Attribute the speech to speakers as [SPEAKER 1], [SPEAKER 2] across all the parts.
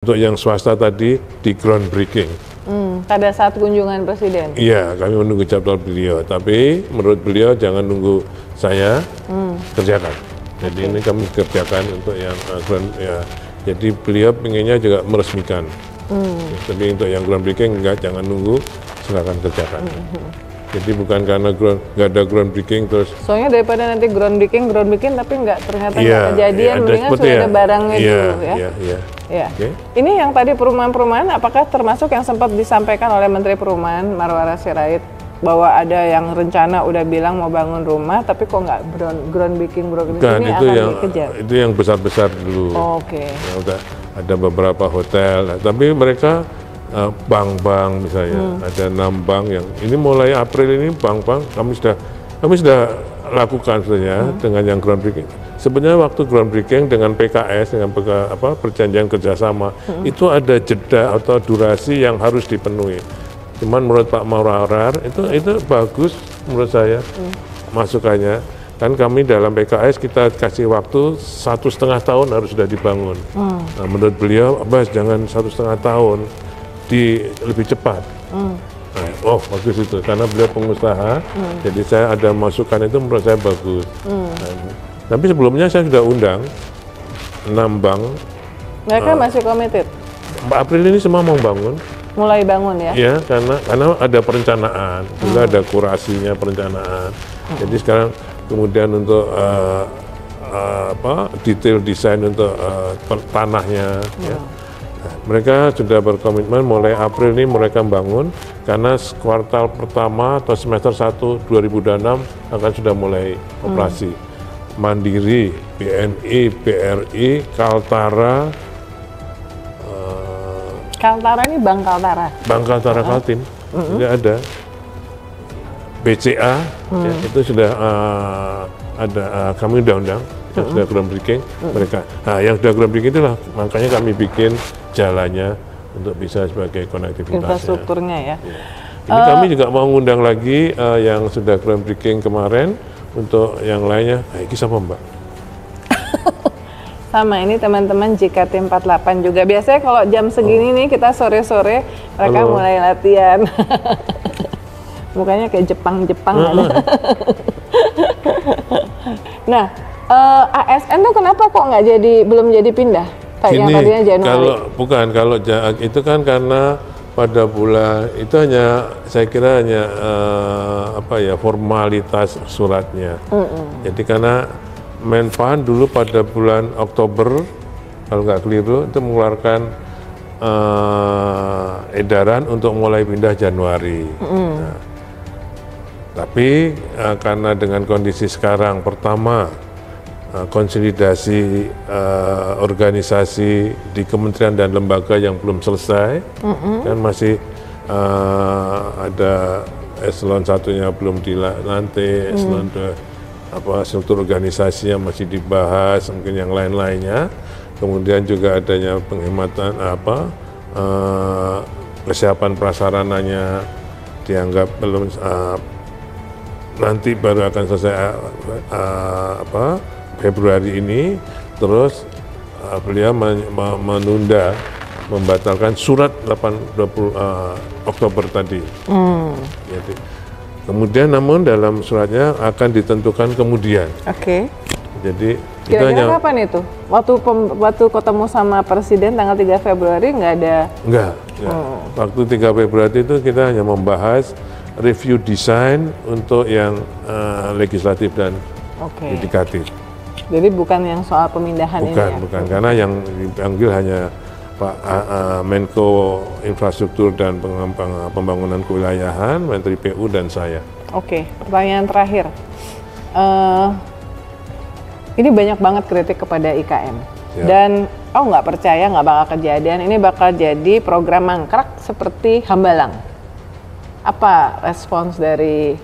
[SPEAKER 1] Untuk yang swasta tadi di groundbreaking.
[SPEAKER 2] Pada saat kunjungan Presiden?
[SPEAKER 1] Iya, kami menunggu jadwal beliau. Tapi menurut beliau jangan nunggu saya kerjakan. Jadi ini kami kerjakan untuk yang ya. Jadi beliau pengennya juga meresmikan. Tapi untuk yang groundbreaking enggak, jangan nunggu, silakan kerjakan. Jadi bukan karena nggak ada groundbreaking terus.
[SPEAKER 2] Soalnya daripada nanti groundbreaking tapi nggak ternyata nggak kejadian, mendingan sudah ada barangnya dulu ya. Iya.
[SPEAKER 1] Okay.
[SPEAKER 2] Ini yang tadi perumahan-perumahan, apakah termasuk yang sempat disampaikan oleh Menteri Perumahan Marwara Sirait bahwa ada yang rencana udah bilang mau bangun rumah tapi kok nggak groundbreaking
[SPEAKER 1] bukan,
[SPEAKER 2] ini
[SPEAKER 1] itu
[SPEAKER 2] akan
[SPEAKER 1] yang
[SPEAKER 2] dikejar?
[SPEAKER 1] Itu yang besar-besar dulu.
[SPEAKER 2] Oke.
[SPEAKER 1] Ya, udah ada beberapa hotel, tapi mereka bank-bank misalnya, ada 6 bank yang ini mulai April ini bank-bank kami sudah lakukan sebenarnya dengan yang groundbreaking. Sebenarnya waktu groundbreaking dengan PKS dengan perjanjian kerjasama itu ada jeda atau durasi yang harus dipenuhi. Cuman menurut Pak Maurar itu bagus menurut saya masukannya. Kan kami dalam PKS kita kasih waktu 1,5 tahun harus sudah dibangun. Nah, menurut beliau, Bas jangan 1,5 tahun. Lebih cepat. Nah, bagus itu karena beliau pengusaha, jadi saya ada masukan itu menurut saya bagus. Nah, tapi sebelumnya saya sudah undang 6 bank.
[SPEAKER 2] Mereka masih komited?
[SPEAKER 1] April ini semua mau bangun.
[SPEAKER 2] Mulai bangun ya?
[SPEAKER 1] Iya, karena ada perencanaan, juga ada kurasinya perencanaan. Jadi sekarang kemudian untuk detail desain untuk tanahnya. Ya. Nah, mereka sudah berkomitmen mulai April ini mereka bangun karena kuartal pertama atau semester 1 2026 akan sudah mulai operasi. Mandiri, BNI, BRI, Kaltara.
[SPEAKER 2] Kaltara ini Bank Kaltara?
[SPEAKER 1] Bank Kaltara Kaltim, sudah ada. BCA, ya, itu sudah ada, kami undang-undang. Yang sudah groundbreaking mereka. Nah, yang sudah groundbreaking itulah makanya kami bikin jalannya untuk bisa sebagai konektivitasnya.
[SPEAKER 2] Infrastrukturnya ya.
[SPEAKER 1] Ini kami juga mau ngundang lagi yang sudah groundbreaking kemarin untuk yang lainnya. Nah, ini sama Mbak.
[SPEAKER 2] Sama ini teman-teman JKT48 juga. Biasanya kalau jam segini nih kita sore-sore mereka mulai latihan. Mukanya kayak Jepang-Jepang. Nah, ASN tuh kenapa kok belum jadi pindah? Kayak yang tadinya Januari.
[SPEAKER 1] Kalau itu kan karena pada bulan itu saya kira hanya formalitas suratnya. Jadi karena Menpan dulu pada bulan Oktober kalau nggak keliru itu mengeluarkan edaran untuk mulai pindah Januari. Nah, tapi karena dengan kondisi sekarang pertama konsolidasi organisasi di kementerian dan lembaga yang belum selesai, kan masih ada eselon 1-nya belum dilantik, eselon 2 struktur organisasinya masih dibahas, mungkin yang lain-lainnya. Kemudian juga adanya penghematan kesiapan prasarananya dianggap belum nanti baru akan selesai Februari ini, terus beliau menunda, membatalkan surat 20 Oktober tadi. Jadi, kemudian namun dalam suratnya akan ditentukan kemudian.
[SPEAKER 2] Oke.
[SPEAKER 1] Jadi
[SPEAKER 2] kira-kira kapan itu? Waktu ketemu sama Presiden tanggal 3 Februari nggak ada?
[SPEAKER 1] Enggak. Waktu 3 Februari itu kita hanya membahas review desain untuk yang legislatif dan yudikatif.
[SPEAKER 2] Jadi bukan yang soal pemindahan ini ya?
[SPEAKER 1] Bukan, karena yang dipanggil hanya Pak Menko Infrastruktur dan Pembangunan Kewilayahan, Menteri PU dan saya.
[SPEAKER 2] Oke, pertanyaan terakhir. Ini banyak banget kritik kepada IKN.
[SPEAKER 1] Ya.
[SPEAKER 2] Dan nggak percaya nggak bakal kejadian, ini bakal jadi program mangkrak seperti Hambalang. Apa respons dari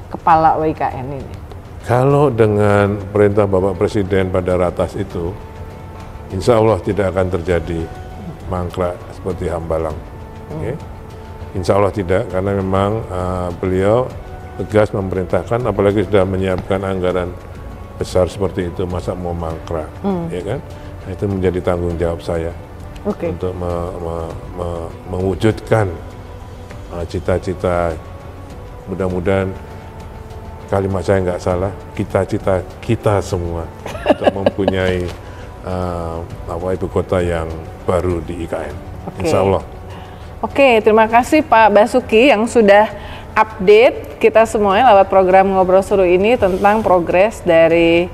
[SPEAKER 2] Kepala WIKN ini? Kalau
[SPEAKER 1] dengan perintah Bapak Presiden pada ratas itu, insya Allah tidak akan terjadi mangkrak seperti Hambalang. Okay? Insya Allah tidak, karena memang beliau tegas memerintahkan, apalagi sudah menyiapkan anggaran besar seperti itu, masa mau mangkrak, ya kan? Nah, itu menjadi tanggung jawab saya. untuk mewujudkan cita-cita. Mudah-mudahan kalimat saya nggak salah, cita-cita kita semua untuk mempunyai ibu kota yang baru di IKN. Insya Allah.
[SPEAKER 2] Oke, terima kasih Pak Basuki yang sudah update kita semuanya lewat program Ngobrol Seru ini tentang progres dari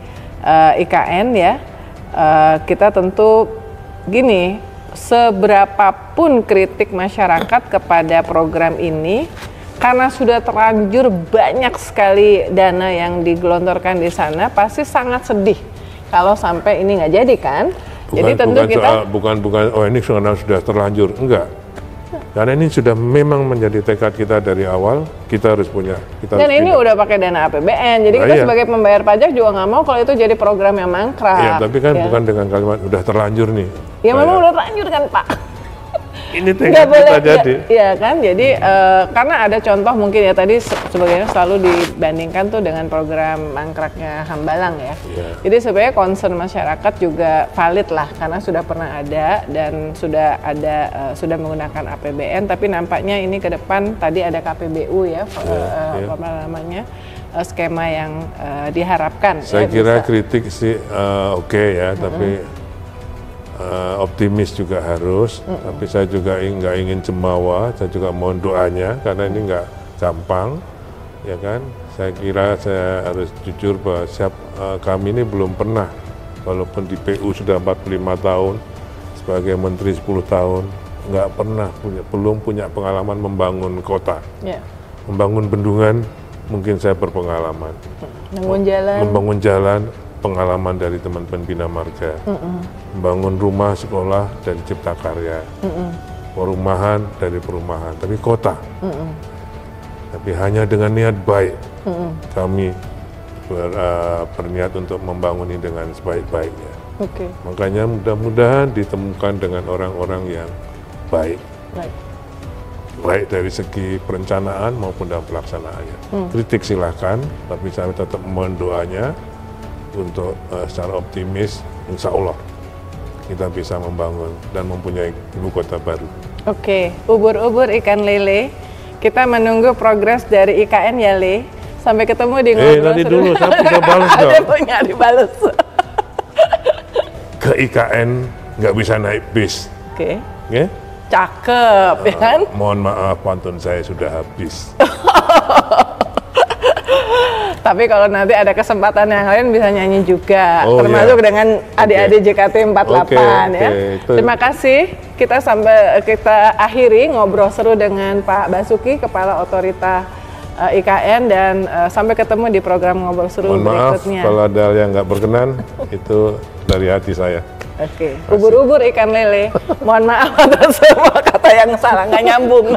[SPEAKER 2] IKN ya. Kita tentu gini, seberapapun kritik masyarakat kepada program ini, karena sudah terlanjur banyak sekali dana yang digelontorkan di sana, pasti sangat sedih kalau sampai ini nggak jadi kan. Jadi tentu kita
[SPEAKER 1] bukan oh ini sudah terlanjur, enggak. Karena ini sudah memang menjadi tekad kita dari awal, kita harus punya.
[SPEAKER 2] Dan ini udah pakai dana APBN, jadi kita sebagai pembayar pajak juga nggak mau kalau itu jadi program yang mangkrak.
[SPEAKER 1] Iya, tapi kan bukan dengan kalimat udah terlanjur nih.
[SPEAKER 2] Ya memang udah terlanjur kan Pak.
[SPEAKER 1] Ini tekad kita jadi.
[SPEAKER 2] Iya kan, jadi karena ada contoh mungkin ya tadi sebagainya selalu dibandingkan tuh dengan program mangkraknya Hambalang ya. Jadi sebenarnya concern masyarakat juga valid lah karena sudah pernah ada dan sudah sudah menggunakan APBN, tapi nampaknya ini ke depan tadi ada KPBU ya, apa namanya skema yang diharapkan.
[SPEAKER 1] Saya kira kritik sih oke ya, tapi optimis juga harus, tapi saya juga nggak ingin cemawa, saya juga mohon doanya karena ini nggak gampang, ya kan. Saya kira saya harus jujur bahwa kami ini belum pernah, walaupun di PU sudah 45 tahun, sebagai menteri 10 tahun, nggak pernah belum punya pengalaman membangun kota, membangun bendungan, mungkin saya berpengalaman, membangun jalan. Pengalaman dari teman-teman Bina Marga, membangun rumah, sekolah dari Cipta Karya, perumahan dari perumahan, tapi kota. Tapi hanya dengan niat baik, kami berniat untuk membangun ini dengan sebaik-baiknya. Makanya mudah-mudahan ditemukan dengan orang-orang yang baik, baik dari segi perencanaan maupun dalam pelaksanaannya. Kritik silakan, tapi saya tetap mohon doanya untuk secara optimis, insya Allah kita bisa membangun dan mempunyai ibu kota baru. Oke,
[SPEAKER 2] ubur-ubur ikan lele. Kita menunggu progres dari IKN ya Le. Sampai ketemu di Ngobrol Seru.
[SPEAKER 1] Nanti dulu, saya bisa balas dong.
[SPEAKER 2] Ada punya dibales.
[SPEAKER 1] Ke IKN nggak bisa naik bis.
[SPEAKER 2] Oke. Cakep, ya kan?
[SPEAKER 1] Mohon maaf, pantun saya sudah habis.
[SPEAKER 2] Tapi kalau nanti ada kesempatan yang lain bisa nyanyi juga, termasuk dengan adik-adik JKT48 ya. Terima kasih. Kita akhiri ngobrol seru dengan Pak Basuki, Kepala Otorita IKN, dan sampai ketemu di program Ngobrol Seru berikutnya.
[SPEAKER 1] Maaf kalau ada yang nggak berkenan, itu dari hati saya.
[SPEAKER 2] Ubur-ubur ikan lele. Mohon maaf atas semua kata yang salah, nggak nyambung.